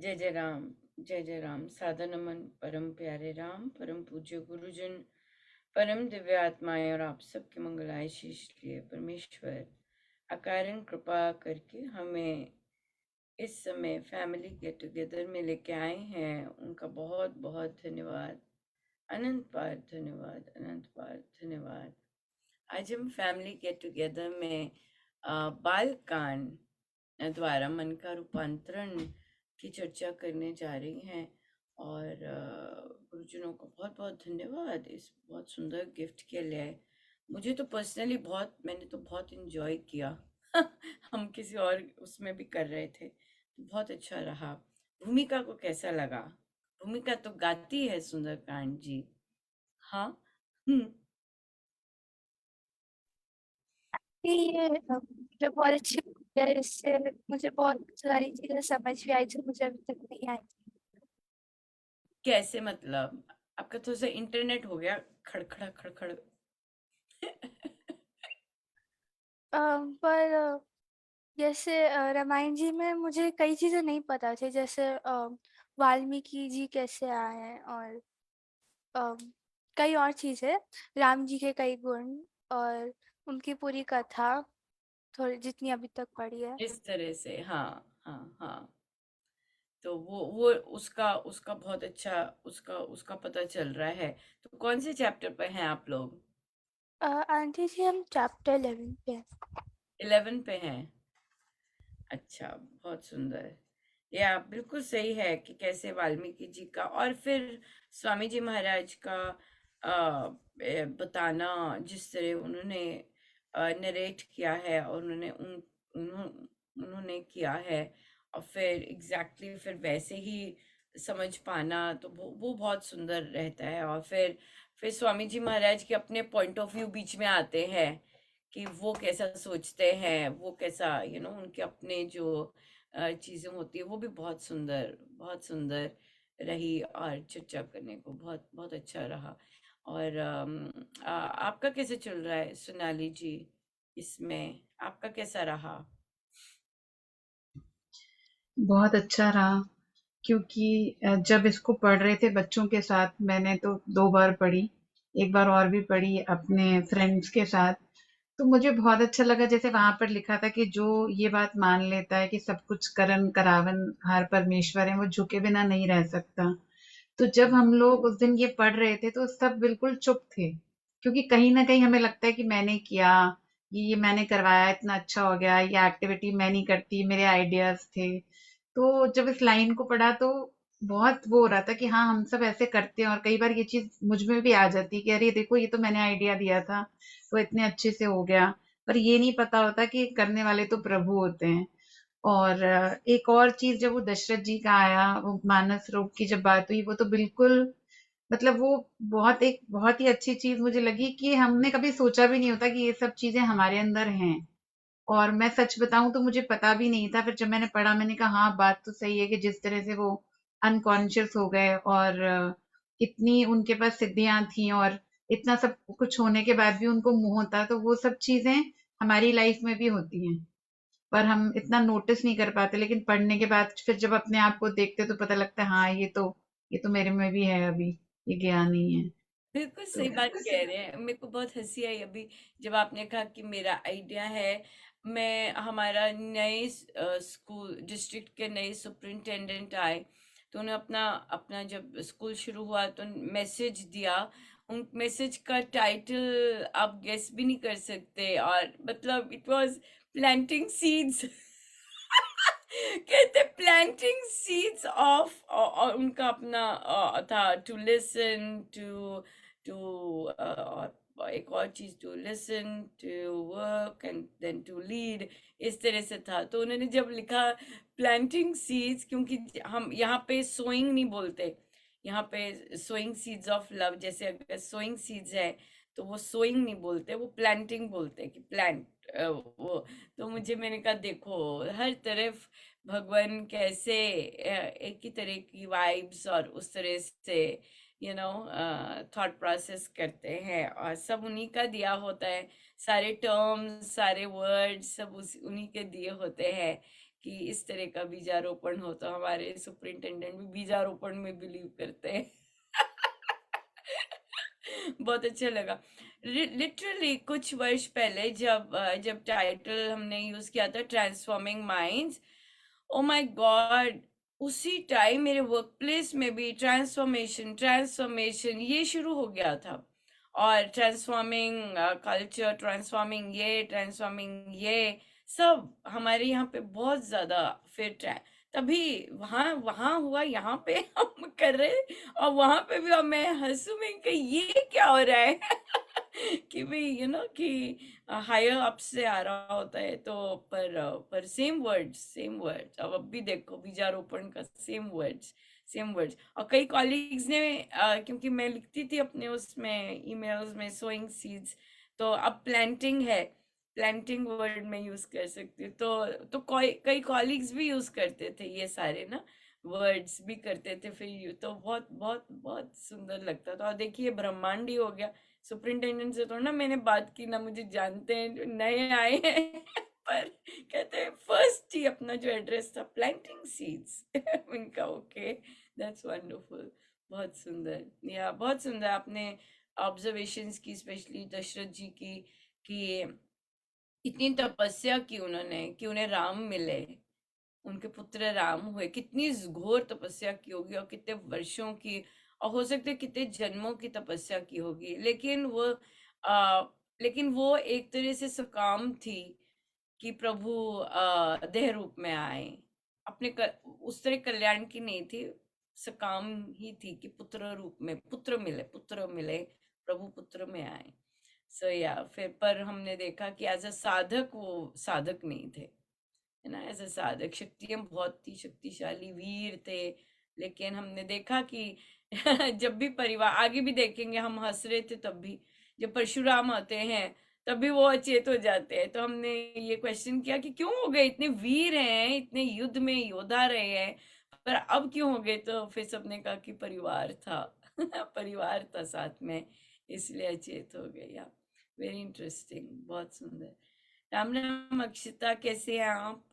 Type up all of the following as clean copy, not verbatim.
जय जय राम। सादर नमन परम प्यारे राम, परम पूज्य गुरुजन, परम दिव्य आत्माएं और आप सबके मंगलाय शीश लिए परमेश्वर अकारण कृपा करके हमें इस समय फैमिली गेट टुगेदर में लेके आए हैं। उनका बहुत बहुत धन्यवाद, अनंत बार धन्यवाद, अनंत बार धन्यवाद। आज हम फैमिली गेट टुगेदर में बाल कांड द्वारा मन का रूपांतरण की चर्चा करने जा रही हैं। और गुरुजनों को बहुत बहुत धन्यवाद इस बहुत सुंदर गिफ्ट के लिए। मुझे तो पर्सनली मैंने तो बहुत इंजॉय किया। हम किसी और उसमें भी कर रहे थे तो बहुत अच्छा रहा। भूमिका को कैसा लगा? भूमिका तो गाती है सुंदरकांड जी। हाँ। हम्म। ये मुझे बहुत अच्छी है। इससे मुझे बहुत सारी चीजें समझ भी आई जो मुझे अभी तक नहीं आई थी। कैसे मतलब? आपका थोड़ा सा इंटरनेट हो गया खड़खड़ा खड़खड़। पर जैसे रामायण जी में मुझे कई चीजें नहीं पता थी, जैसे वाल्मीकि जी कैसे आए हैं, और अ, कई और चीजें, राम जी के कई गुण, और उनकी पूरी कथा थोड़ी जितनी अभी तक पढ़ी है। इस तरह से, हाँ। हाँ हाँ। तो वो उसका उसका बहुत अच्छा उसका उसका पता चल रहा है। तो कौन से चैप्टर पे हैं आप लोग? आंटी जी, हम चैप्टर 11 पे हैं। 11 पे हैं। अच्छा, बहुत सुंदर। ये आप बिल्कुल सही है कि कैसे वाल्मीकि जी का और फिर स्वामी जी महाराज का बताना, जिस तरह उन्होंने नरेट किया है और उन्हों, उन्होंने किया है, और फिर एग्जैक्टली फिर वैसे ही समझ पाना, तो वो बहुत सुंदर रहता है। और फिर स्वामी जी महाराज के अपने पॉइंट ऑफ व्यू बीच में आते हैं कि वो कैसा सोचते हैं, वो कैसा उनके अपने जो चीजें होती है, वो भी बहुत सुंदर रही। और चर्चा करने को बहुत बहुत अच्छा रहा। और आपका कैसे चल रहा है सोनाली जी? इसमें आपका कैसा रहा? बहुत अच्छा रहा, क्योंकि जब इसको पढ़ रहे थे बच्चों के साथ, मैंने तो 2 बार पढ़ी, एक बार और भी पढ़ी अपने फ्रेंड्स के साथ। तो मुझे बहुत अच्छा लगा, जैसे वहाँ पर लिखा था कि जो ये बात मान लेता है कि सब कुछ करन करावन हार परमेश्वर है, वो झुके बिना नहीं रह सकता। तो जब हम लोग उस दिन ये पढ़ रहे थे तो सब बिल्कुल चुप थे, क्योंकि कहीं न कहीं हमें लगता है कि मैंने किया, ये मैंने करवाया, इतना अच्छा हो गया, ये एक्टिविटी मैं नहीं करती, मेरे आइडियाज़ थे। तो जब इस लाइन को पढ़ा तो बहुत वो हो रहा था कि हाँ, हम सब ऐसे करते हैं, और कई बार ये चीज़ मुझ में भी आ जाती है कि अरे देखो, ये तो मैंने आइडिया दिया था, तो इतने अच्छे से हो गया। पर ये नहीं पता होता कि करने वाले तो प्रभु होते हैं। और एक और चीज़, जब वो दशरथ जी का आया, वो मानस रोग की जब बात हुई, वो तो बिल्कुल, मतलब वो बहुत ही अच्छी चीज़ मुझे लगी कि हमने कभी सोचा भी नहीं होता कि ये सब चीज़ें हमारे अंदर हैं। और मैं सच बताऊँ तो मुझे पता भी नहीं था, फिर जब मैंने पढ़ा मैंने कहा हाँ, बात तो सही है कि जिस तरह से वो अनकॉन्शियस हो गए, और इतनी उनके पास सिद्धियाँ थी, और इतना सब कुछ होने के बाद भी उनको मुँह होता, तो वो सब चीज़ें हमारी लाइफ में भी होती हैं। पर हम इतना नोटिस नहीं कर पाते, लेकिन पढ़ने के बाद फिर जब अपने आप को देखते तो पता लगता है हाँ, ये तो मेरे में भी है अभी, ये गया नहीं है। बिल्कुल तो सही बात कह रहे हैं। मेरे को बहुत हंसी आई अभी जब आपने कहा कि मेरा आइडिया है। मैं हमारा नए स्कूल डिस्ट्रिक्ट के नए सुपरिंटेंडेंट आए, तो उन्हें अपना अपना जब स्कूल शुरू हुआ तो मैसेज दिया। उन मैसेज का टाइटल आप गेस भी नहीं कर सकते, और मतलब इट वाज प्लांटिंग सीड्स। कहते प्लांटिंग सीड्स ऑफ, और उनका अपना था टू लिसन टू टू और एक और चीज, to listen to work and then to lead, इस तरह से था। तो उन्होंने जब लिखा प्लांटिंग सीड्स, क्योंकि हम यहाँ पे सोइंग नहीं बोलते, यहाँ पे सोइंग सीड्स ऑफ लव, जैसे अगर सोइंग सीड्स है तो वो सोइंग नहीं बोलते, वो प्लांटिंग बोलते हैं कि प्लांट वो। तो मैंने कहा देखो, हर तरफ भगवान कैसे एक ही तरह की वाइब्स और उस तरह से थॉट प्रोसेस करते हैं, और सब उन्हीं का दिया होता है। सारे टर्म्स, सारे वर्ड्स सब उन्हीं के दिए होते हैं। कि इस तरह का बीजारोपण हो, तो हमारे सुपरिंटेंडेंट भी बीजारोपण में बिलीव करते हैं। बहुत अच्छा लगा। लिटरली कुछ वर्ष पहले जब टाइटल हमने यूज किया था transforming minds, oh my God, उसी टाइम मेरे वर्क प्लेस में भी ट्रांसफॉर्मेशन ट्रांसफॉर्मेशन ये शुरू हो गया था। और ट्रांसफॉर्मिंग कल्चर, ट्रांसफॉर्मिंग ये सब हमारे यहाँ पे बहुत ज्यादा फिट है। तभी वहां वहां हुआ, यहाँ पे हम कर रहे, और वहां पे भी अब मैं हंसू में कि ये क्या हो रहा है। कि भाई कि हायर अप से आ रहा होता है, तो पर सेम वर्ड्स अब भी देखो बीजारोपण का सेम वर्ड्स। और कई कॉलीग्स ने क्योंकि मैं लिखती थी अपने उसमें ईमेल्स में सोइंग सीड्स, तो अब प्लांटिंग है, प्लांटिंग वर्ड में यूज कर सकती हूँ। तो कई कॉलीग्स भी यूज करते थे ये सारे ना वर्ड्स भी करते थे, फिर तो बहुत बहुत बहुत सुंदर लगता था। और देखिए ब्रह्मांड ही हो गया। सुपरिंटेंडेंट से तो ना मैंने बात की, ना मुझे जानते हैं, जो नए आए हैं। पर कहते हैं फर्स्ट ही अपना जो एड्रेस था प्लांटिंग सीड्स। उनका ओके, दैट्स वंडरफुल। बहुत सुंदर, या बहुत सुंदर आपने ऑब्जर्वेशंस की, स्पेशली दशरथ जी की, कि इतनी तपस्या की उन्होंने कि उन्हें राम मिले, उनके पुत्र राम हुए। कितनी घोर तपस्या की होगी, और कितने वर्षों की, और हो सकता है कितने जन्मों की तपस्या की होगी, आ, लेकिन वो एक तरह से सकाम थी कि प्रभु देह रूप में आए। उस तरह कल्याण की नहीं थी, सकाम ही थी कि पुत्र रूप में पुत्र मिले, प्रभु पुत्र में आए। सो या फिर पर हमने देखा कि एज अ साधक वो साधक नहीं थे, है ना। एज अ साधक शक्तियां बहुत थी, शक्तिशाली वीर थे, लेकिन हमने देखा कि जब भी परिवार, आगे भी देखेंगे, हम हंस रहे थे तब भी, जब परशुराम आते हैं तब भी वो अचेत हो जाते हैं। तो हमने ये क्वेश्चन किया कि क्यों हो गए, इतने वीर हैं, इतने युद्ध में योद्धा रहे हैं, पर अब क्यों हो गए। तो फिर सबने कहा कि परिवार था। परिवार था साथ में, इसलिए अचेत हो गए। या वेरी इंटरेस्टिंग, बहुत सुंदर। राम राम अक्षिता, कैसे हैं आप?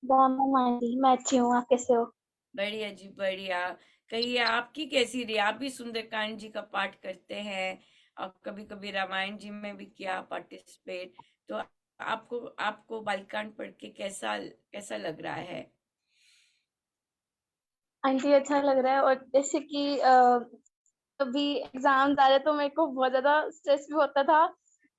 राम राम आंटी, मैं अच्छी हूँ। आप कैसे हो? बढ़िया जी बढ़िया। कहिए आपकी कैसी रही? आप भी सुंदरकांड जी का पाठ करते हैं, और कभी कभी रामायण जी में भी किया पार्टिसिपेट, तो आपको आपको बालकांड पढ़ के कैसा कैसा लग रहा है? आंटी अच्छा लग रहा है। और जैसे कि अभी एग्जाम आ रहे तो मेरे को बहुत ज्यादा स्ट्रेस भी होता था।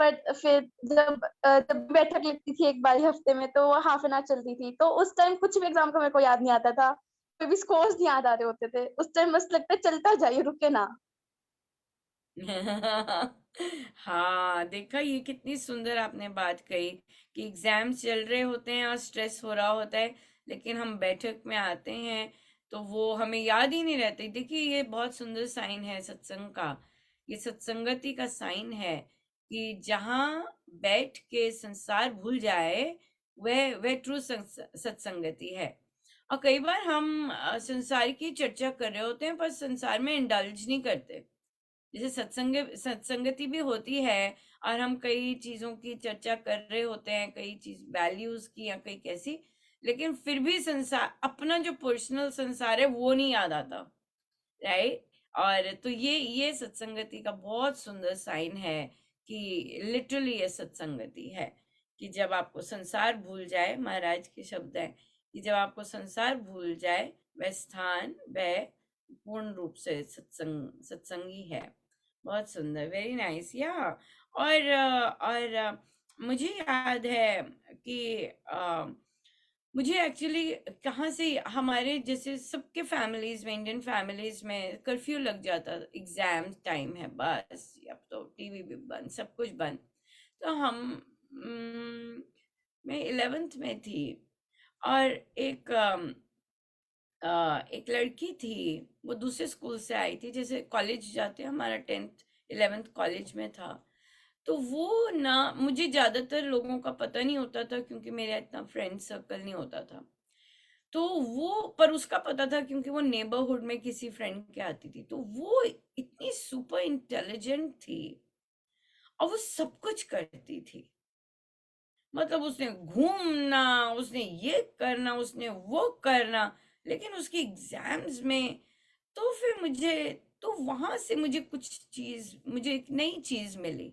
पर फिर जब भी बैठक लगती थी एक बार हफ्ते में, तो वो हाफ एन आवर चलती थी, तो उस टाइम कुछ भी एग्जाम का मेरे को याद नहीं आता था। फिर भी स्कोर्स नहीं याद आ रहे होते थे उस टाइम, बस लगता है चलता जाइए, रुके ना। हाँ, देखा, ये कितनी सुंदर आपने बात कही कि एग्जाम्स चल रहे होते हैं और स्ट्रेस हो रहा होता है, लेकिन हम बैठक में आते हैं तो वो हमें याद ही नहीं रहती। देखिए ये बहुत सुंदर साइन है सत्संग का, ये सत्संगति का साइन है कि जहाँ बैठ के संसार भूल जाए, वह ट्रू सत्संगति है। और कई बार हम संसार की चर्चा कर रहे होते हैं पर संसार में इंडल्ज नहीं करते। जैसे सत्संगति भी होती है, और हम कई चीजों की चर्चा कर रहे होते हैं, कई चीज वैल्यूज की या कई कैसी, लेकिन फिर भी संसार, अपना जो पर्सनल संसार है वो नहीं याद आता, राइट। और तो ये सत्संगति का बहुत सुंदर साइन है कि लिटरली ये सत्संगति है, कि जब आपको संसार भूल जाए, महाराज के शब्द हैं कि जब आपको संसार भूल जाए, वह स्थान वह पूर्ण रूप से सत्संगी है। बहुत सुंदर, वेरी नाइस। या और मुझे याद है कि मुझे एक्चुअली कहाँ से, हमारे जैसे सबके फैमिलीज में, इंडियन फैमिलीज में कर्फ्यू लग जाता, एग्जाम टाइम है बस, अब तो टीवी भी बंद, सब कुछ बंद। तो मैं 11th में थी, और एक लड़की थी, वो दूसरे स्कूल से आई थी, जैसे कॉलेज जाते हैं, हमारा 10th 11th कॉलेज में था। तो वो ना, मुझे ज्यादातर लोगों का पता नहीं होता था क्योंकि मेरा इतना फ्रेंड सर्कल नहीं होता था। तो वो, पर उसका पता था क्योंकि वो नेबरहुड में किसी फ्रेंड के आती थी। तो वो इतनी सुपर इंटेलिजेंट थी, और वो सब कुछ करती थी, मतलब उसने घूमना, उसने ये करना, उसने वो करना, लेकिन उसके एग्जाम्स में तो फिर तो वहां से मुझे एक नई चीज मिली।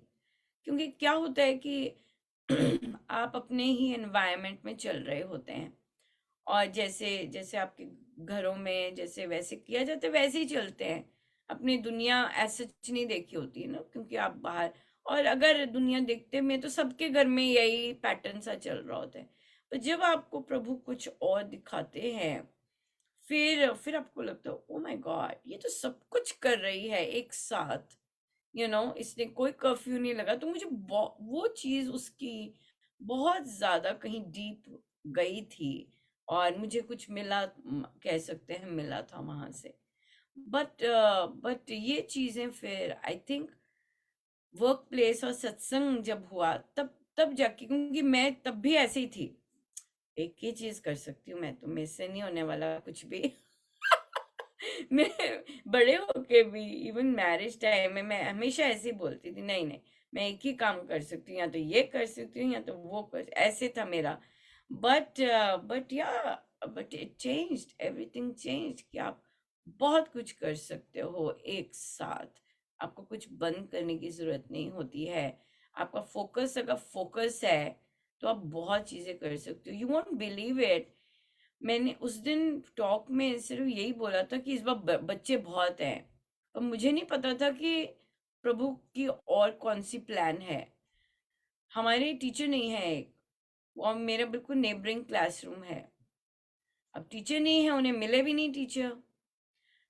क्योंकि क्या होता है कि आप अपने ही एनवायरनमेंट में चल रहे होते हैं, और जैसे जैसे आपके घरों में जैसे वैसे किया जाता है वैसे ही चलते हैं। अपनी दुनिया ऐसे नहीं देखी होती है ना, क्योंकि आप बाहर, और अगर दुनिया देखते में तो सबके घर में यही पैटर्न सा चल रहा होता है। पर जब आपको प्रभु कुछ और दिखाते हैं, फिर आपको लगता है ओ माय गॉड, ये तो सब कुछ कर रही है एक साथ, इसने कोई कर्फ्यू नहीं लगा। तो मुझे वो चीज उसकी बहुत ज्यादा कहीं डीप गई थी, और मुझे कुछ मिला, कह सकते हैं मिला था वहां से। बट ये चीजें फिर आई थिंक वर्क प्लेस और सत्संग जब हुआ, तब तब जाके, क्योंकि मैं तब भी ऐसे ही थी, एक ही चीज कर सकती हूँ मैं, तो मेरे से नहीं होने वाला कुछ भी। मैं बड़े होके भी, इवन मैरिज टाइम में मैं हमेशा ऐसे ही बोलती थी, नहीं नहीं, मैं एक ही काम कर सकती हूँ, या तो ये कर सकती हूँ या तो वो कर, ऐसे था मेरा। बट या but it changed, everything change, कि आप बहुत कुछ कर सकते हो एक साथ। आपको कुछ बंद करने की जरूरत नहीं होती है। आपका फोकस अगर फोकस है तो आप बहुत चीजें कर सकते हो। यू वॉन्ट बिलीव इट, मैंने उस दिन टॉक में सिर्फ यही बोला था कि इस बार बच्चे बहुत हैं, और मुझे नहीं पता था कि प्रभु की और कौन सी प्लान है। हमारे टीचर नहीं है एक, और मेरा बिल्कुल नेबरिंग क्लासरूम है। अब टीचर नहीं है, उन्हें मिले भी नहीं टीचर,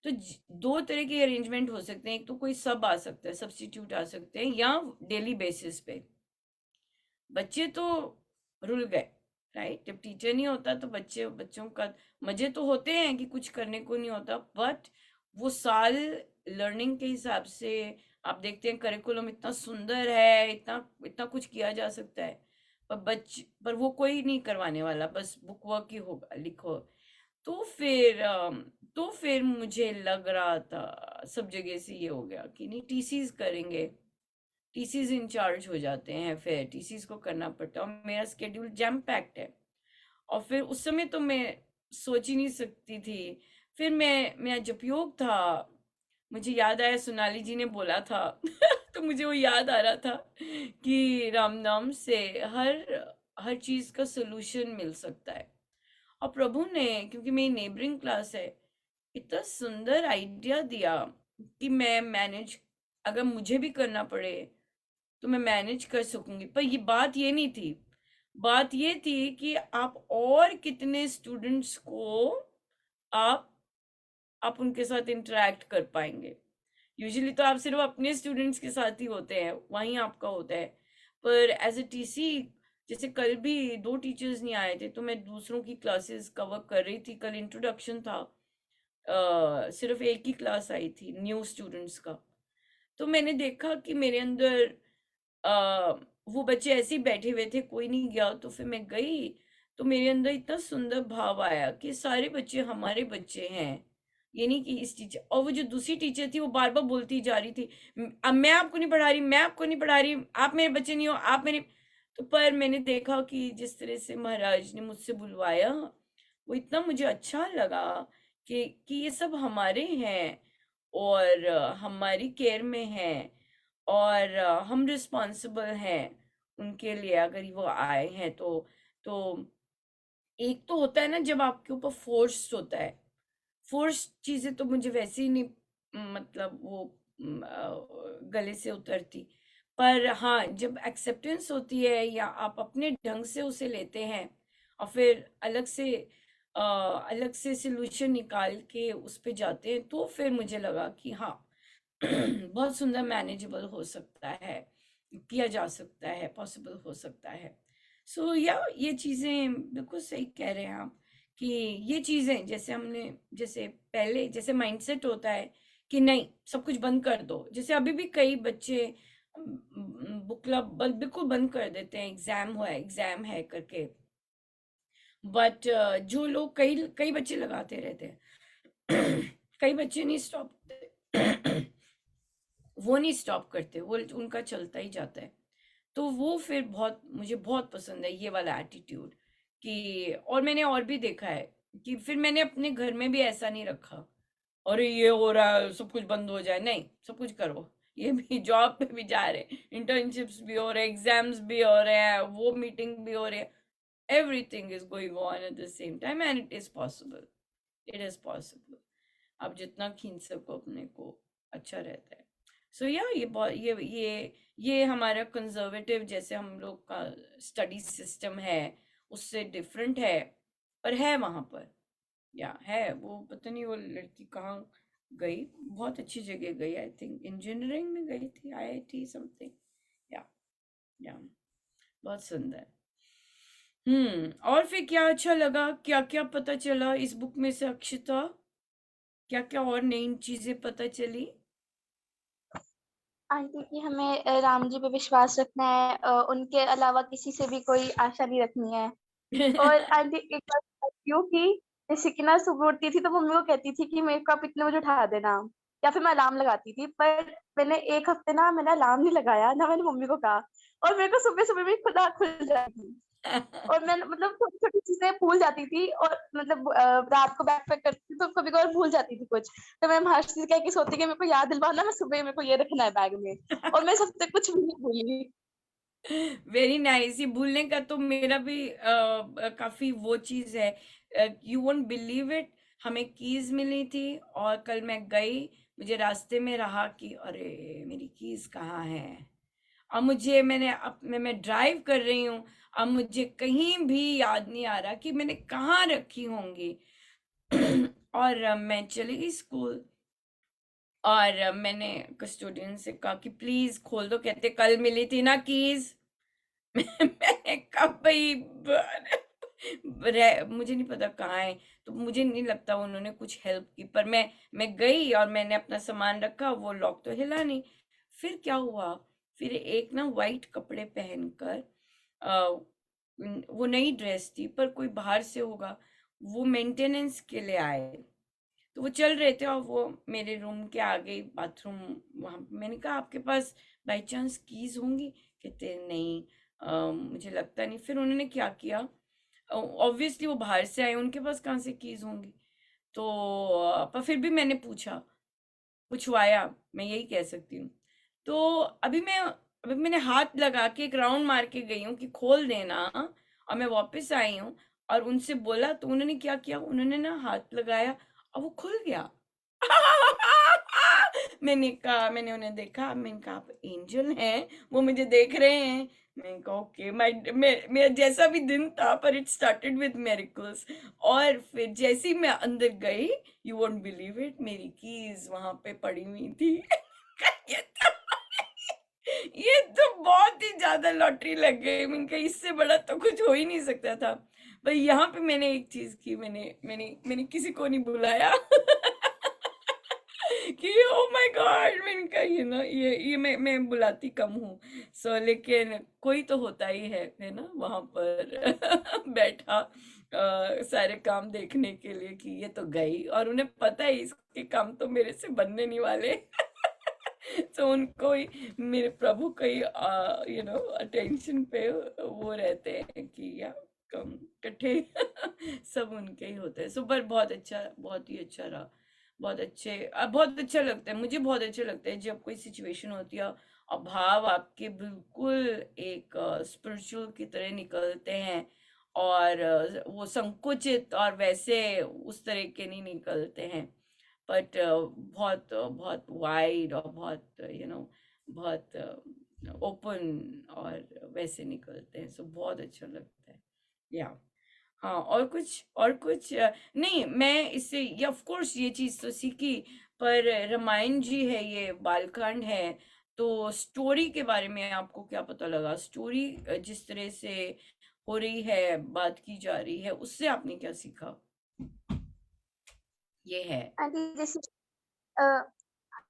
तो दो तरह के अरेंजमेंट हो सकते हैं। एक तो कोई सब आ सकता है, सब्स्टिट्यूट आ सकते हैं, या डेली बेसिस पे। बच्चे तो रुल गए, राइट। जब टीचर नहीं होता तो बच्चों का मजे तो होते हैं कि कुछ करने को नहीं होता, बट वो साल लर्निंग के हिसाब से आप देखते हैं करिकुलम इतना सुंदर है, इतना इतना कुछ किया जा सकता है, पर वो कोई नहीं करवाने वाला, बस बुक वर्क ही होगा, लिखो। तो फिर मुझे लग रहा था सब जगह से ये हो गया कि नहीं, टीसीज करेंगे, टीसीज इंचार्ज हो जाते हैं, फिर टीसीज को करना पड़ता है, और मेरा स्केड्यूल जैम पैक्ड है। और फिर उस समय तो मैं सोच ही नहीं सकती थी। फिर मेरा जपयोग था, मुझे याद आया सोनाली जी ने बोला था तो मुझे वो याद आ रहा था कि राम नाम से हर हर चीज का सोल्यूशन मिल सकता है। और प्रभु ने, क्योंकि मेरी नेबरिंग क्लास है, इतना सुंदर आइडिया दिया कि मैं मैनेज, अगर मुझे भी करना पड़े तो मैं मैनेज कर सकूंगी। पर ये बात ये नहीं थी, बात ये थी कि आप और कितने स्टूडेंट्स को आप आप उनके साथ इंटरेक्ट कर पाएंगे। यूजुअली तो आप सिर्फ अपने स्टूडेंट्स के साथ ही होते हैं, वहीं आपका होता है। पर एज ए टीसी, जैसे कल भी 2 टीचर्स नहीं आए थे, तो मैं दूसरों की क्लासेस कवर कर रही थी। कल इंट्रोडक्शन था, सिर्फ एक ही क्लास आई थी न्यू स्टूडेंट्स का। तो मैंने देखा कि मेरे अंदर अ, वो बच्चे ऐसे ही बैठे हुए थे, कोई नहीं गया। तो फिर मैं गई, तो मेरे अंदर इतना सुंदर भाव आया कि सारे बच्चे हमारे बच्चे हैं। ये नहीं कि इस टीचर, और वो जो दूसरी टीचर थी वो बार बार बोलती जा रही थी, अब मैं आपको नहीं पढ़ा रही, मैं आपको नहीं पढ़ा रही, आप मेरे बच्चे नहीं हो, आप मेरे। तो पर मैंने देखा कि जिस तरह से महाराज ने मुझसे बुलवाया, वो इतना मुझे अच्छा लगा कि ये सब हमारे हैं, और हमारी केयर में हैं, और हम रिस्पॉन्सिबल हैं उनके लिए, अगर वो आए हैं तो एक तो होता है ना जब आपके ऊपर फोर्स होता है, फोर्स चीजें तो मुझे वैसे ही नहीं, मतलब वो गले से उतरती। पर हाँ, जब एक्सेप्टेंस होती है, या आप अपने ढंग से उसे लेते हैं, और फिर अलग से सोल्यूशन निकाल के उस पे जाते हैं, तो फिर मुझे लगा कि हाँ बहुत सुंदर मैनेजेबल हो सकता है, किया जा सकता है, पॉसिबल हो सकता है। सो या ये चीज़ें बिल्कुल सही कह रहे हैं आप, कि ये चीज़ें जैसे पहले जैसे माइंडसेट होता है कि नहीं सब कुछ बंद कर दो। जैसे अभी भी कई बच्चे बुक क्लब बिल्कुल बंद कर देते हैं, एग्जाम है करके। बट जो लोग, कई कई बच्चे लगाते रहते हैं कई बच्चे नहीं स्टॉप वो नहीं स्टॉप करते, वो उनका चलता ही जाता है। तो वो फिर मुझे बहुत पसंद है ये वाला एटीट्यूड कि, और मैंने और भी देखा है कि फिर मैंने अपने घर में भी ऐसा नहीं रखा, अरे ये हो रहा है सब कुछ बंद हो जाए, नहीं, सब कुछ करो। ये भी जॉब पे भी जा रहे, इंटर्नशिप्स भी हो रहे, एग्जाम्स भी हो रहे हैं, वो मीटिंग भी हो रही है, everything is going on at the same time and it is possible, it is possible. आप जितना खींच सको अपने को, अच्छा रहता है। सो या ये बहुत ये हमारा कंजर्वेटिव जैसे हम लोग का स्टडी सिस्टम है उससे डिफरेंट है, पर है वहां पर, या है वो, पता नहीं वो लड़की कहाँ गई, बहुत अच्छी जगह गई, आई थिंक इंजीनियरिंग में गई थी, आईआईटी समथिंग, या या बहुत सुंदर। और फिर क्या अच्छा लगा, क्या क्या पता चला इस बुक में से अक्षिता, क्या क्या और नई चीजें पता चली? आंटी कि हमें राम जी पे विश्वास रखना है, उनके अलावा किसी से भी कोई आशा नहीं रखनी है। और आंटी एक बात बताती हूँ कि जैसे कि ना सुबह उठती थी तो मम्मी को कहती थी कि मेरे को आप इतने बजे उठा देना, या फिर मैं अलार्म लगाती थी, पर मैंने एक हफ्ते ना मैंने अलार्म नहीं लगाया, ना मैंने मम्मी को कहा, और मेरे को सुबह सुबह में खुद आँख खुल जाती थी। और मैं मतलब छोटी छोटी चीजें भूल जाती थी, और मतलब रात को बैग पैक करती थी तो कभी कभार भूल जाती थी कुछ, तो मैं हर चीज कह के सोती कि मेरे को याद दिलवाना, मैं सुबह मेरे को ये रखना है बैग में, और मैं सबसे कुछ भी नहीं भूली। Very nice. ये भूलने का तो मेरा भी काफी वो चीज है, यू वोंट बिलीव इट, हमें कीज मिली थी और कल मैं गई, मुझे रास्ते में रहा कि अरे मेरी कीज कहाँ है, अब मुझे मैं ड्राइव कर रही हूँ, अब मुझे कहीं भी याद नहीं आ रहा कि मैंने कहाँ रखी होंगी। और मैं चली गई स्कूल, और मैंने कस्टोडियन से कहा कि प्लीज खोल दो, कहते कल मिली थी ना कीज। मैंने कहा भाई मुझे नहीं पता कहाँ है, तो मुझे नहीं लगता उन्होंने कुछ हेल्प की, पर मैं गई और मैंने अपना सामान रखा, वो लॉक तो हिला नहीं। फिर क्या हुआ, फिर एक ना वाइट कपड़े पहनकर, वो नई ड्रेस थी पर कोई बाहर से होगा, वो मेंटेनेंस के लिए आए, तो वो चल रहे थे और वो मेरे रूम के आगे बाथरूम, वहां मैंने कहा आपके पास बाई चांस कीज होंगी, कहते नहीं, मुझे लगता नहीं। फिर उन्होंने क्या किया, ऑब्वियसली वो बाहर से आए, उनके पास कहाँ से कीज होंगी, तो पर फिर भी मैंने पूछवाया, मैं यही कह सकती हूँ। तो अभी मैंने हाथ लगा के एक राउंड मार के गई हूँ कि खोल देना, और मैं वापस आई हूँ और उनसे बोला, तो उन्होंने क्या किया, उन्होंने ना हाथ लगाया और वो खुल गया। मैंने उन्हें देखा, मैंने कहा आप एंजल हैं, वो मुझे देख रहे हैं। मैंने कहा ओके, मेरा जैसा भी दिन था, पर इट स्टार्टेड विद मिरेकल्स। और फिर जैसे ही मैं अंदर गई, यू वोंट बिलीव इट, मेरी कीज वहां पे पड़ी हुई थी। ये तो ये तो बहुत ही ज्यादा लॉटरी लग गई, मैंने कहा इससे बड़ा तो कुछ हो ही नहीं सकता था। पर यहाँ पे मैंने एक चीज की, मैंने किसी को नहीं बुलाया। कि ओ माय गॉड, मैंने कहा ये ना, ये मैं बुलाती कम हूँ। लेकिन कोई तो होता ही है ना वहां पर बैठा, सारे काम देखने के लिए कि ये तो गई, और उन्हें पता है इसके काम तो मेरे से बनने नहीं वाले। तो उनको ही, मेरे प्रभु का ही अटेंशन पे वो रहते हैं कि या कम कट्ठे सब उनके ही होते हैं। सो पर बहुत अच्छा, बहुत ही अच्छा रहा, बहुत अच्छा लगता है, मुझे बहुत अच्छा लगता है जब कोई सिचुएशन होती है और भाव आपके बिल्कुल एक स्पिरिचुअल की तरह निकलते हैं, और वो संकुचित और वैसे उस तरह के नहीं निकलते हैं, बट बहुत बहुत वाइड और बहुत बहुत ओपन और वैसे निकलते हैं। सो बहुत अच्छा लगता है, या हाँ। और कुछ नहीं, मैं इससे ये ऑफ कोर्स ये चीज तो सीखी, पर रामायण जी है, ये बालकांड है, तो स्टोरी के बारे में आपको क्या पता लगा, स्टोरी जिस तरह से हो रही है, बात की जा रही है, उससे आपने क्या सीखा? ये है। आंटी जैसे अ,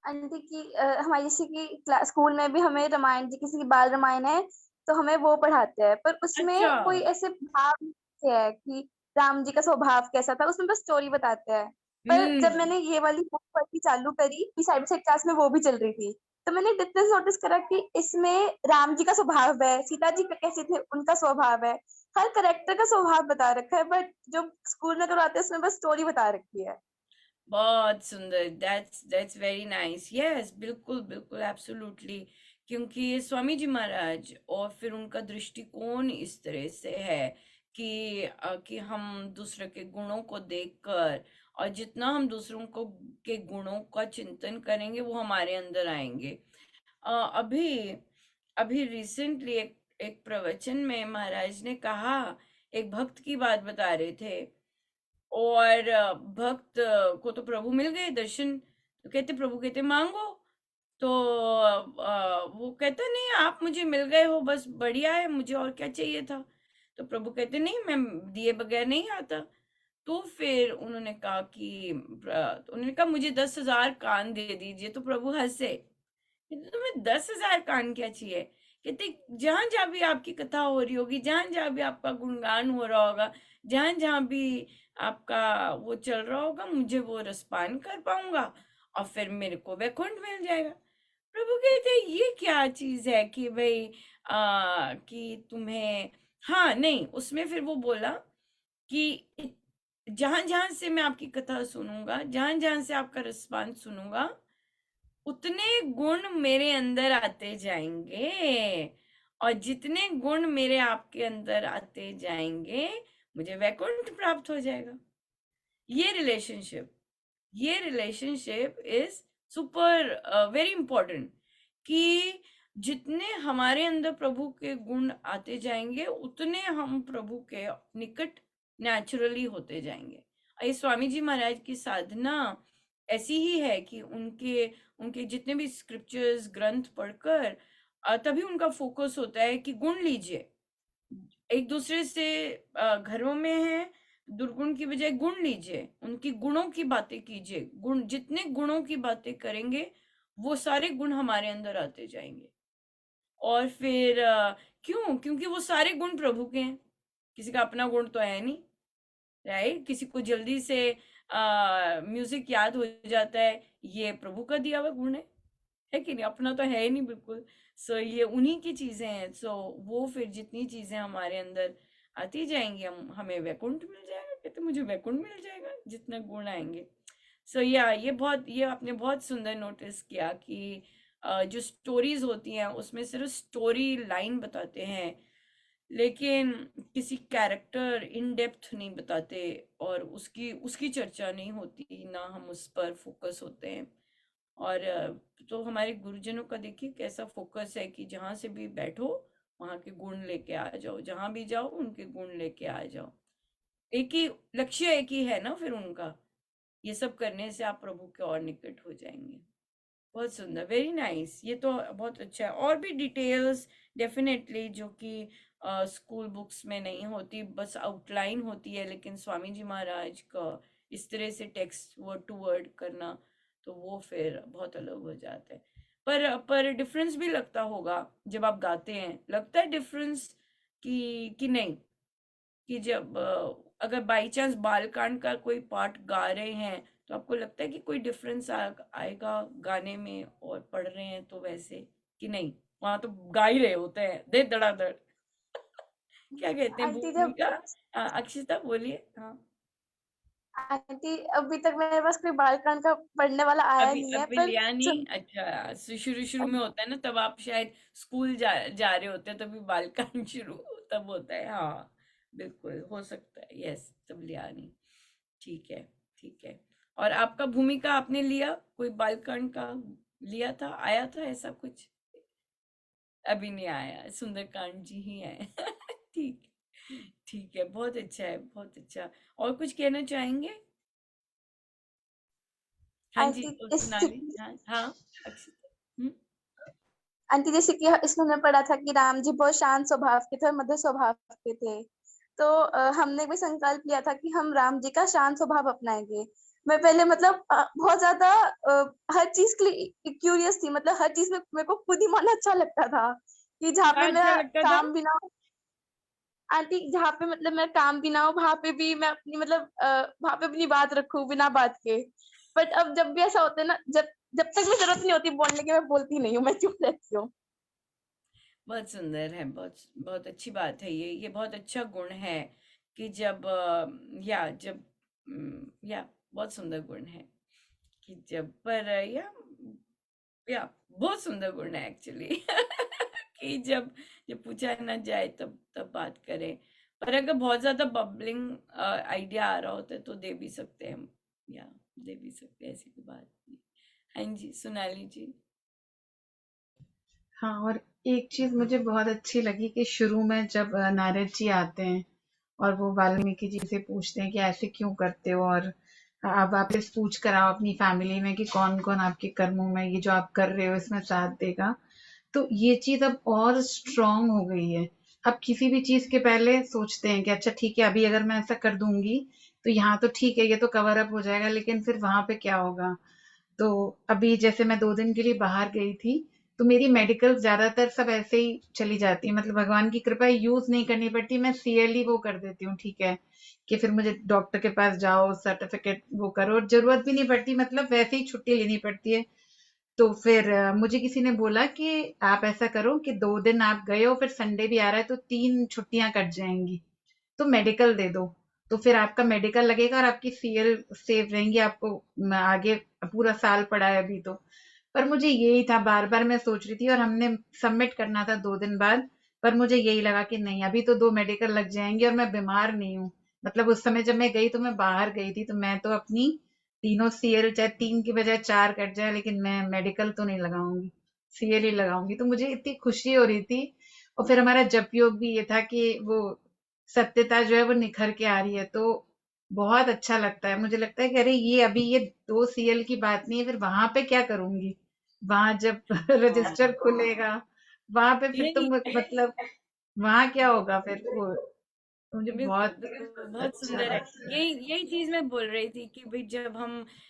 आंटी की हमारी जैसे कि स्कूल में भी हमें रामायण जी, किसी की बाल रामायण है तो हमें वो पढ़ाते हैं, पर अच्छा। उसमें कोई ऐसे भाव नहीं है कि राम जी का स्वभाव कैसा था, उसमें बस स्टोरी बताते हैं। पर जब हम्म। मैंने ये वाली बुक पढ़नी चालू करी, साइड बाई साइड क्लास में वो भी चल रही थी, तो मैंने डिफरेंस नोटिस करा कि इसमें राम जी का स्वभाव है, सीता जी का कैसे थे उनका स्वभाव है, हर करेक्टर का स्वभाव बता रखा है, बट जो स्कूल में करवाते हैं उसमें बस स्टोरी बता रखी है। बहुत सुंदर, दैट्स वेरी नाइस। यस, बिल्कुल बिल्कुल, एब्सोल्युटली। क्योंकि ये स्वामी जी महाराज और फिर उनका दृष्टिकोण इस तरह से है कि हम दूसरे के गुणों को देखकर, और जितना हम दूसरों को के गुणों का चिंतन करेंगे वो हमारे अंदर आएंगे। अभी अभी रिसेंटली एक प्रवचन में महाराज ने कहा, एक भक्त की बात बता रहे थे, और भक्त को तो प्रभु मिल गए दर्शन, तो कहते, प्रभु कहते मांगो। तो वो कहता, नहीं आप मुझे मिल गए हो, बस बढ़िया है, मुझे और क्या चाहिए था। तो प्रभु कहते, नहीं मैं दिए बगैर नहीं आता। तो फिर उन्होंने कहा मुझे 10,000 कान दे दीजिए। तो प्रभु हंसे, कहते तुम्हें 10,000 कान क्या चाहिए? कहते जहां जहां भी आपकी कथा हो रही होगी, जहां जहां भी आपका गुणगान हो रहा होगा, जहां जहां भी आपका वो चल रहा होगा, मुझे वो रसपान कर पाऊंगा और फिर मेरे को वैकुंठ मिल जाएगा। प्रभु कहते ये क्या चीज है कि भाई कि तुम्हें, हाँ नहीं, उसमें फिर वो बोला कि जहां जहां से मैं आपकी कथा सुनूंगा, जहां जहां से आपका रसपान सुनूंगा, उतने गुण मेरे अंदर आते जाएंगे, और जितने गुण मेरे आपके अंदर आते जाएंगे, मुझे वैकुंठ प्राप्त हो जाएगा। ये relationship is super very important, कि जितने हमारे अंदर प्रभु के गुण आते जाएंगे, उतने हम प्रभु के निकट नेचुरली होते जाएंगे। और ये स्वामी जी महाराज की साधना ऐसी ही है कि उनके उनके जितने भी स्क्रिप्चर्स ग्रंथ पढ़कर तभी उनका फोकस होता है कि गुण लीजिए, एक दूसरे से घरों में है, दुर्गुण की बजाय गुण लीजिए, उनकी गुणों की बातें कीजिए। गुण, जितने गुणों की बातें करेंगे वो सारे गुण हमारे अंदर आते जाएंगे। और फिर क्यों? क्योंकि वो सारे गुण प्रभु के हैं, किसी का अपना गुण तो है नहीं, राइट? किसी को जल्दी से म्यूजिक याद हो जाता है, ये प्रभु का दिया हुआ गुण है कि नहीं? अपना तो है ही नहीं बिल्कुल। सो ये उन्हीं की चीजें हैं। सो वो फिर जितनी चीजें हमारे अंदर आती जाएंगी, हमें वैकुंठ मिल जाएगा। कहते मुझे वैकुंठ मिल जाएगा जितने गुण आएंगे। सो ये आपने बहुत सुंदर नोटिस किया कि जो स्टोरीज होती हैं उसमें सिर्फ स्टोरी लाइन बताते हैं, लेकिन किसी कैरेक्टर इन डेप्थ नहीं बताते, और उसकी उसकी चर्चा नहीं होती, ना हम उस पर फोकस होते हैं। और तो हमारे गुरुजनों का देखिए कैसा फोकस है कि जहाँ से भी बैठो वहाँ के गुण लेके आ जाओ, जहाँ भी जाओ उनके गुण लेके आ जाओ। एक ही लक्ष्य, एक ही है ना फिर उनका। ये सब करने से आप प्रभु के और निकट हो जाएंगे। बहुत सुंदर, वेरी नाइस। ये तो बहुत अच्छा है। और भी डिटेल्स डेफिनेटली जो कि स्कूल बुक्स में नहीं होती, बस आउटलाइन होती है, लेकिन स्वामी जी महाराज का इस तरह से टेक्स्ट वर्ड टू वर्ड करना, तो वो फिर बहुत अलग हो जाता है। पर डिफरेंस भी लगता होगा जब आप गाते हैं, लगता है डिफरेंस कि नहीं, कि जब अगर बाई चांस बालकांड का कोई पार्ट गा रहे हैं, तो आपको लगता है कि कोई डिफरेंस आएगा गाने में और पढ़ रहे हैं तो वैसे, कि नहीं? वहां तो गा ही रहे होते हैं दे धड़ाधड़। क्या कहते हैं आंटी जब भूमिका? अक्षिता बोलिए। हाँ, आंटी अभी तक मेरे पास कोई बालकांड का पढ़ने वाला आया नहीं है, अभी पर लिया नहीं। अच्छा, शुरू शुरू में होता है ना, तब आप शायद स्कूल जा रहे होते हैं, तभी बालकांड शुरू तब होता है। हाँ बिल्कुल, हो सकता है। यस, तब लिया नहीं। ठीक है, ठीक है। और आपका भूमिका आपने लिया, कोई बालकांड का लिया था, आया था ऐसा कुछ? अभी नहीं आया, सुंदरकांड जी ही आए। ठीक, ठीक है, बहुत अच्छा है, बहुत अच्छा। और कुछ कहना चाहेंगे? हाँ जी, आंटी तो इस सुना ली। हाँ हाँ, अक्षिता। आंटी जैसे कि इसमें हमने पढ़ा था कि राम जी बहुत शांत स्वभाव के थे और मधुर स्वभाव के थे, तो हमने भी संकल्प लिया था कि हम राम जी का शांत स्वभाव अपनाएंगे। मैं पहले मतलब बहुत ज्यादा हर चीज के लिए क्यूरियस थी, मतलब हर चीज में मेरे को खुद ही मानना अच्छा लगता था कि जहाँ क्या पे अच्छा मेरा लगता था? काम भी ना हो, आंटी जहाँ पे मतलब मेरा काम भी ना हो वहां पे भी मैं अपनी मतलब वहां पे अपनी बात रखूं बिना बात के। बट अब जब भी ऐसा होता है ना, जब जब तक मैं जरूरत नहीं होती बोलने की मैं बोलती नहीं हूँ, मैं चुप रहती हूँ। बहुत सुंदर है, बहुत बहुत अच्छी बात है ये बहुत अच्छा गुण है कि जब या बहुत सुंदर गुण है कि जब पर या बहुत सुंदर गुण है एक्चुअली कि जब जब पूछा ना जाए तब तब बात करें, पर अगर बहुत ज्यादा बबलिंग आइडिया आ रहा होता है तो दे भी सकते हैं, या दे भी सकते हैं, ऐसी कोई बात नहीं। हाँ जी, सोनाली जी। हाँ, और एक चीज़ मुझे बहुत अच्छी लगी कि शुरू में जब नारद जी आते हैं और वो वाल्मीकि जी से पूछते हैं कि ऐसे क्यों करते हो, और आप वापस पूछ कर आओ अपनी फैमिली में कि कौन-कौन आपके कर्मों में ये जो आप कर रहे हो इसमें साथ देगा। तो ये चीज़ अब और स्ट्रॉन्ग हो गई है। अब किसी भी चीज़ के पहले सोचते हैं कि अच्छा ठीक है, अभी अगर मैं ऐसा कर दूँगी, तो यहाँ तो ठीक है, ये तो कवर अप हो जाएगा, लेकिन फिर वहाँ पे क्या होगा? तो अभी जैसे मैं 2 दिन के लिए बाहर गई थी, तो मेरी मेडिकल ज़्यादातर सब ऐसे ही चली जाती है, मतलब भगवान की कृपा है, यूज़ नहीं करनी पड़ती, मैं सीएलई वो कर देती हूँ, ठीक है, कि फिर मुझे डॉक्टर के पास जाओ, सर्टिफ़िकेट वो करो, और ज़रूरत भी नहीं पड़ती, मतलब वैसे ही छुट्टी लेनी पड़ती है। तो फिर मुझे किसी ने बोला कि आप ऐसा करो कि 2 दिन आप गए हो, फिर संडे भी आ रहा है, तो 3 छुट्टियाँ कट जाएँगी। तो मेडिकल दे दो, तो फिर आपका मेडिकल लगेगा और आपकी सीएल सेव रहेंगी, आपको आगे पूरा साल पड़ा है अभी तो। पर मुझे यही था, बार बार मैं सोच रही थी, और हमने सबमिट करना था 2 दिन बाद, पर मुझे यही लगा कि नहीं, अभी तो 2 मेडिकल लग जाएंगे और मैं बीमार नहीं हूँ। मतलब उस समय जब मैं गई तो मैं बाहर गई थी, तो मैं तो अपनी तीनों सीएल, चाहे 3 की बजाय 4 कट जाए, लेकिन मैं मेडिकल तो नहीं लगाऊंगी, सीएल ही लगाऊंगी। तो मुझे इतनी खुशी हो रही थी। और फिर हमारा जप योग भी ये था कि वो सत्यता जो है वो निखर के आ रही है, तो बहुत अच्छा लगता है। मुझे लगता है कि अरे ये अभी ये 2 सीएल की बात नहीं है, फिर वहां पे क्या करूंगी, वहां जब रजिस्टर खुलेगा, वहां पे फिर तो नहीं, मतलब वहां क्या होगा फिर वो, मुझे बिल्कुल, बहुत बिल्कुल, बहुत अच्छा सुंदर है। लगता है। यही यही चीज़ मैं बोल रही थी कि भई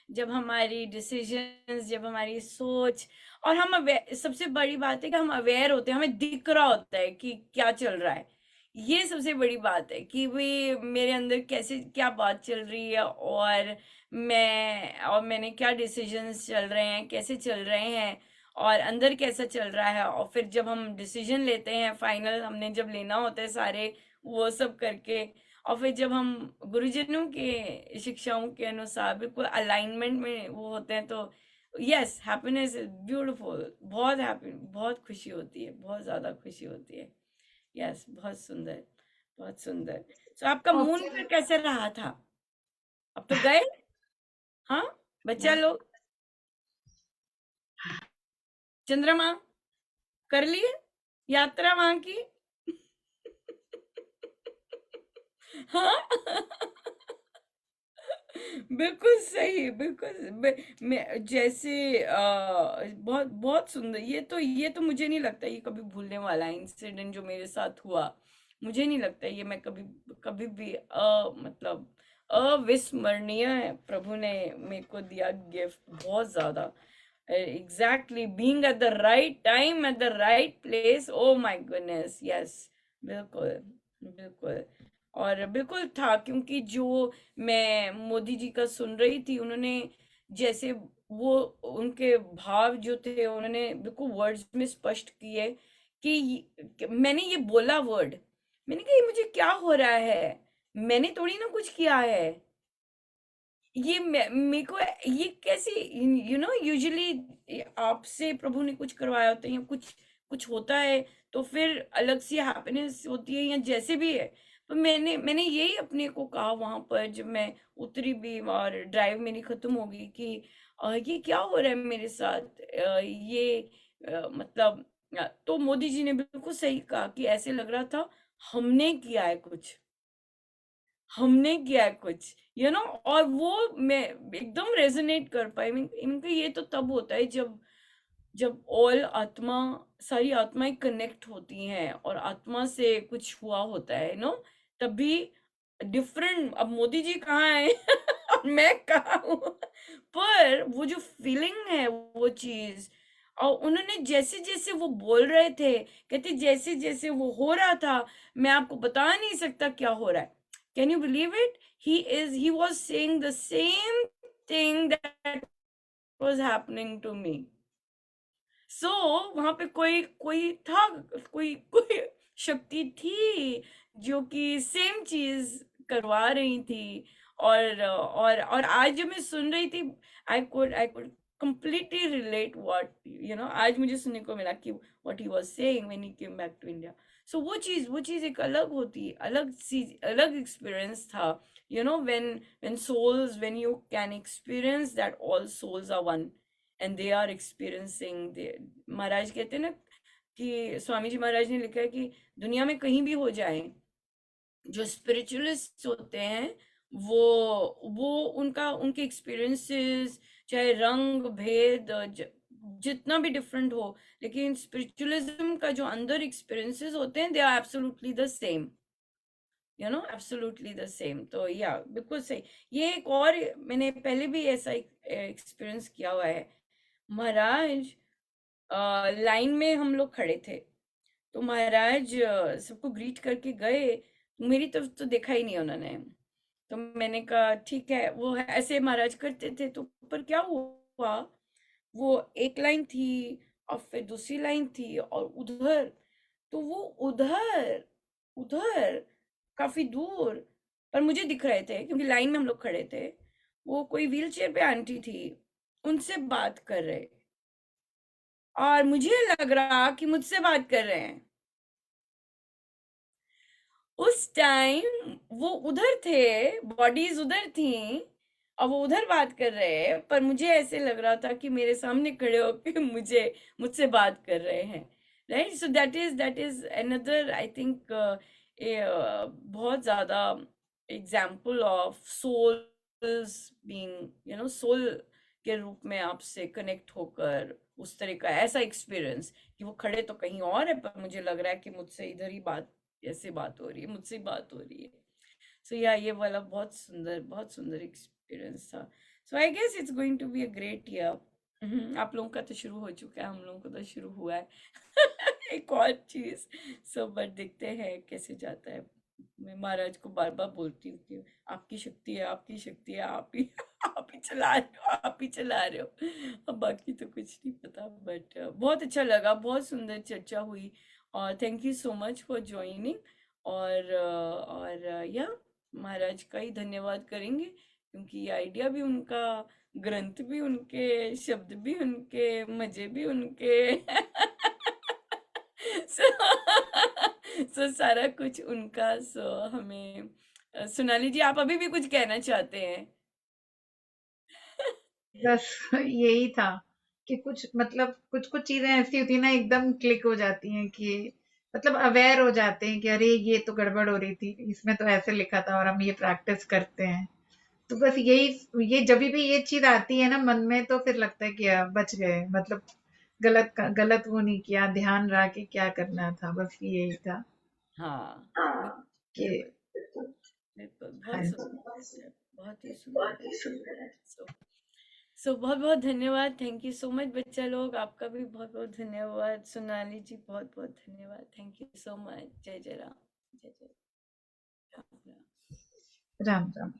जब हमारी डिसिजंस, जब हमारी सोच, और हम सबसे बड़ी बात है कि हम अवेयर होते हैं, हमें दिख रहा होता है कि क्या चल रहा है। ये सबसे बड़ी बात है कि भई मेरे अंदर कैसे क्या बात चल रही है, और मैंने क्या डिसिजंस चल रहे हैं, कैसे चल रहे हैं, और अंदर कैसा चल रहा है, और फिर जब हम डिसीजन लेते हैं फाइनल, हमने जब लेना होता है सारे वो सब करके, और फिर जब हम गुरुजनों के शिक्षाओं के अनुसार बिल्कुल अलाइनमेंट में वो होते हैं, तो यस, हैप्पीनेस इज ब्यूटीफुल, बहुत हैप्पी, बहुत खुशी होती है, बहुत ज्यादा खुशी होती है। यस, बहुत सुंदर, बहुत सुंदर। तो आपका और मून फिर फिर कैसे रहा था? अब तो गए, हाँ, बच्चा लोग चंद्रमा कर लिए यात्रा वहां की? हाँ बिल्कुल सही, बिल्कुल मैं जैसे बहुत बहुत सुंदर, ये तो मुझे नहीं लगता ये कभी भूलने वाला इंसिडेंट जो मेरे साथ हुआ। मुझे नहीं लगता ये मैं कभी कभी भी मतलब अविस्मरणीय है। प्रभु ने मेरे को दिया गिफ्ट बहुत ज्यादा, exactly being at the right time at the right place, oh my goodness, yes, बिल्कुल, बिल्कुल। और बिल्कुल था, क्योंकि जो मैं मोदी जी का सुन रही थी, उन्होंने जैसे वो उनके भाव जो थे उन्होंने बिल्कुल वर्ड्स में स्पष्ट किए कि मैंने ये बोला वर्ड, मैंने कहा ये मुझे क्या हो रहा है, मैंने थोड़ी ना कुछ किया है, ये मेरे को ये कैसे, यूजुअली आपसे प्रभु ने कुछ करवाया होता है या कुछ कुछ होता है, तो फिर अलग सी हैप्पीनेस होती है या जैसे भी है। तो मैंने मैंने यही अपने को कहा वहां पर जब मैं उतरी भी और ड्राइव मेरी खत्म हो गई कि ये क्या हो रहा है मेरे साथ, मतलब तो मोदी जी ने बिल्कुल सही कहा कि ऐसे लग रहा था हमने किया है कुछ, हमने किया है कुछ, और वो मैं एकदम रेजोनेट कर पाई। इनका ये तो तब होता है जब जब ऑल आत्मा, सारी आत्माएं कनेक्ट होती हैं और आत्मा से कुछ हुआ होता है, तभी डिफरेंट। अब मोदी जी कहाँ है और मैं कहाँ हूँ, पर वो जो फीलिंग है वो चीज, और उन्होंने जैसे जैसे वो बोल रहे थे, कहते जैसे जैसे वो हो रहा था, मैं आपको बता नहीं सकता क्या हो रहा है। Can you believe it? He was saying the same thing that was happening to me. So वहां पे कोई था, कोई शक्ति थी जो कि सेम चीज करवा रही थी। और आज जब मैं सुन रही थी, I could completely relate what आज मुझे सुनने को मिला कि what he was saying when he came back to India. So वो चीज एक अलग होती, अलग एक्सपीरियंस था। when you can experience that all souls are one and they are experiencing महाराज कहते हैं ना कि स्वामी जी महाराज ने लिखा है कि दुनिया में कहीं भी हो जाए, जो स्पिरिचुअलिस्ट होते हैं वो उनके एक्सपीरियंसेस, चाहे रंग भेद जितना भी डिफरेंट हो, लेकिन स्पिरिचुअलिज्म का जो अंदर एक्सपीरियंसेस होते हैं, they are absolutely the same, absolutely the same. तो या बिल्कुल सही। ये एक और मैंने पहले भी ऐसा एक्सपीरियंस किया हुआ है। महाराज लाइन में हम लोग खड़े थे, तो महाराज सबको ग्रीट करके गए, मेरी तरफ तो देखा ही नहीं उन्होंने। तो मैंने कहा ठीक है, वो ऐसे महाराज करते थे। तो पर क्या हुआ, वो एक लाइन थी और फिर दूसरी लाइन थी और उधर, तो वो उधर काफी दूर पर मुझे दिख रहे थे, क्योंकि लाइन में हम लोग खड़े थे। वो कोई व्हीलचेयर पे आंटी थी, उनसे बात कर रहे, और मुझे लग रहा कि मुझसे बात कर रहे हैं। उस टाइम वो उधर थे, बॉडीज उधर थी और वो उधर बात कर रहे हैं, पर मुझे ऐसे लग रहा था कि मेरे सामने खड़े होकर मुझसे बात कर रहे हैं। Right, so that is another, I think, बहुत ज्यादा example of souls being, soul के रूप में आपसे कनेक्ट होकर उस तरह का ऐसा एक्सपीरियंस कि वो खड़े तो कहीं और है, पर मुझे लग रहा है कि मुझसे इधर ही ऐसे बात हो रही है, मुझसे बात हो रही है। सो या ये वाला बहुत सुंदर एक्सपीरियंस था। So I guess it's going to be a great year. आप लोगों का तो शुरू हो चुका है, हम लोगों को तो शुरू हुआ है एक और चीज। सो बट देखते हैं कैसे जाता है। मैं महाराज को बार बार बोलती हूँ कि आपकी शक्ति है, आपकी शक्ति है, आप ही चला रहे हो, आप ही चला रहे हो। अब बाकी तो कुछ नहीं पता, बट बहुत अच्छा लगा, बहुत सुंदर चर्चा हुई, और thank you so much for joining. और या महाराज का ही धन्यवाद करेंगे, क्योंकि ये आइडिया भी उनका, ग्रंथ भी उनके, शब्द भी उनके, मजे भी उनके सो सारा कुछ उनका। सो हमें सोनाली जी, आप अभी भी कुछ कहना चाहते हैं? बस यही था कि कुछ कुछ चीजें ऐसी होती है ना, एकदम क्लिक हो जाती हैं कि अवेयर हो जाते हैं कि अरे ये तो गड़बड़ हो रही थी, इसमें तो ऐसे लिखा था और हम ये प्रैक्टिस करते हैं। तो बस ये जब भी ये चीज आती है ना मन में, तो फिर लगता है कि बच गए, गलत वो नहीं किया, ध्यान रहा कि क्या करना था, बस यही था। हाँ, हाँ, कि बिल्कुल बिल्कुल, हाँ बहुत जी, सुंदर है, बहुत ही सुंदर है। सो बहुत बहुत धन्यवाद, थैंक यू सो मच बच्चा लोग, आपका भी बहुत बहुत धन्यवाद। सोनाली जी बहुत बहुत धन्यवाद, थैंक यू सो मच। जय जय राम, जय जय राम। राम राम।